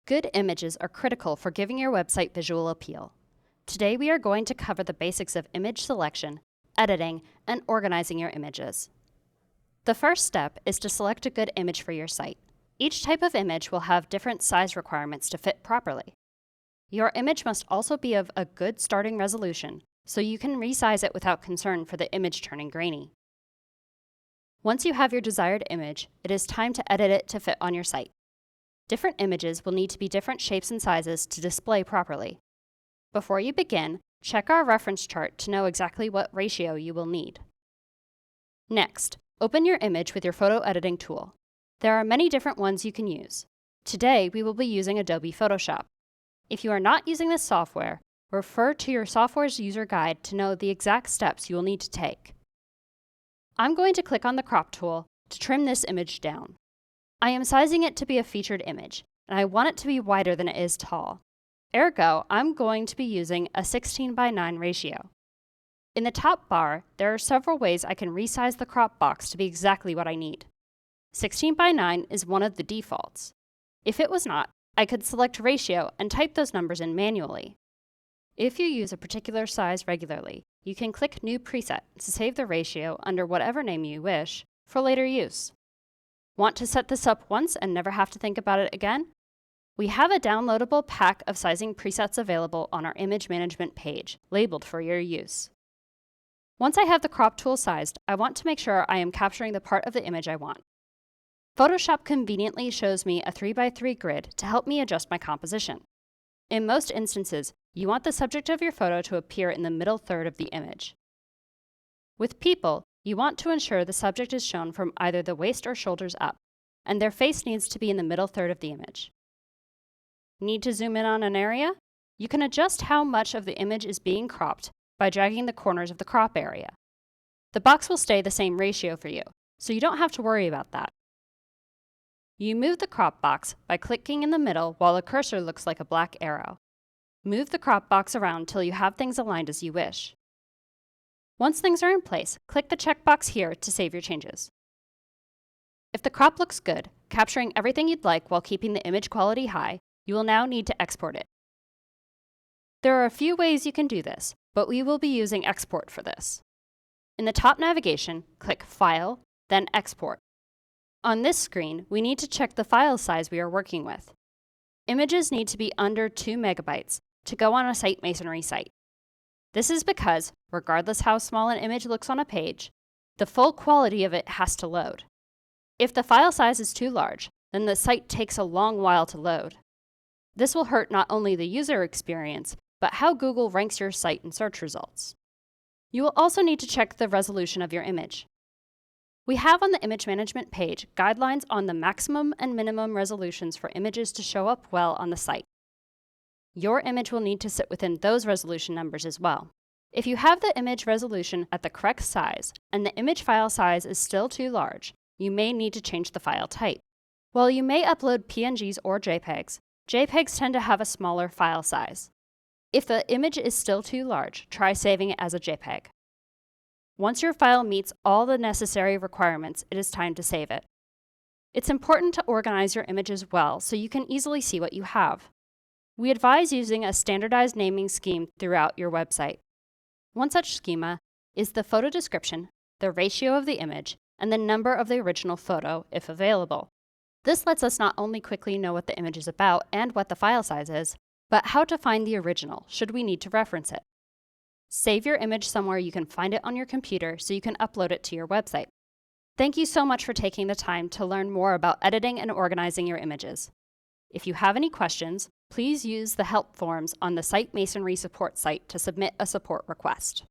Good images are critical for giving your website visual appeal. Today we are going to cover the basics of image selection, editing, and organizing your images. The first step is to select a good image for your site. Each type of image will have different size requirements to fit properly. Your image must also be of a good starting resolution, so you can resize it without concern for the image turning grainy. Once you have your desired image, it is time to edit it to fit on your site. Different images will need to be different shapes and sizes to display properly. Before you begin, check our reference chart to know exactly what ratio you will need. Next, open your image with your photo editing tool. There are many different ones you can use. Today, we will be using Adobe Photoshop. If you are not using this software, refer to your software's user guide to know the exact steps you will need to take. I'm going to click on the crop tool to trim this image down. I am sizing it to be a featured image, and I want it to be wider than it is tall. Ergo, I'm going to be using a 16:9 ratio. In the top bar, there are several ways I can resize the crop box to be exactly what I need. 16:9 is one of the defaults. If it was not, I could select ratio and type those numbers in manually. If you use a particular size regularly, you can click New Preset to save the ratio under whatever name you wish for later use. Want to set this up once and never have to think about it again? We have a downloadable pack of sizing presets available on our image management page, labeled for your use. Once I have the crop tool sized, I want to make sure I am capturing the part of the image I want. Photoshop conveniently shows me a 3x3 grid to help me adjust my composition. In most instances, you want the subject of your photo to appear in the middle third of the image. With people, you want to ensure the subject is shown from either the waist or shoulders up, and their face needs to be in the middle third of the image. Need to zoom in on an area? You can adjust how much of the image is being cropped by dragging the corners of the crop area. The box will stay the same ratio for you, so you don't have to worry about that. You move the crop box by clicking in the middle while the cursor looks like a black arrow. Move the crop box around till you have things aligned as you wish. Once things are in place, click the checkbox here to save your changes. If the crop looks good, capturing everything you'd like while keeping the image quality high, you will now need to export it. There are a few ways you can do this, but we will be using Export for this. In the top navigation, click File, then Export. On this screen, we need to check the file size we are working with. Images need to be under 2 megabytes to go on a SiteMasonry site. This is because, regardless how small an image looks on a page, the full quality of it has to load. If the file size is too large, then the site takes a long while to load. This will hurt not only the user experience, but how Google ranks your site in search results. You will also need to check the resolution of your image. We have on the image management page guidelines on the maximum and minimum resolutions for images to show up well on the site. Your image will need to sit within those resolution numbers as well. If you have the image resolution at the correct size and the image file size is still too large, you may need to change the file type. While you may upload PNGs or JPEGs, JPEGs tend to have a smaller file size. If the image is still too large, try saving it as a JPEG. Once your file meets all the necessary requirements, it is time to save it. It's important to organize your images well so you can easily see what you have. We advise using a standardized naming scheme throughout your website. One such schema is the photo description, the ratio of the image, and the number of the original photo, if available. This lets us not only quickly know what the image is about and what the file size is, but how to find the original should we need to reference it. Save your image somewhere you can find it on your computer so you can upload it to your website. Thank you so much for taking the time to learn more about editing and organizing your images. If you have any questions, please use the help forms on the SiteMasonry support site to submit a support request.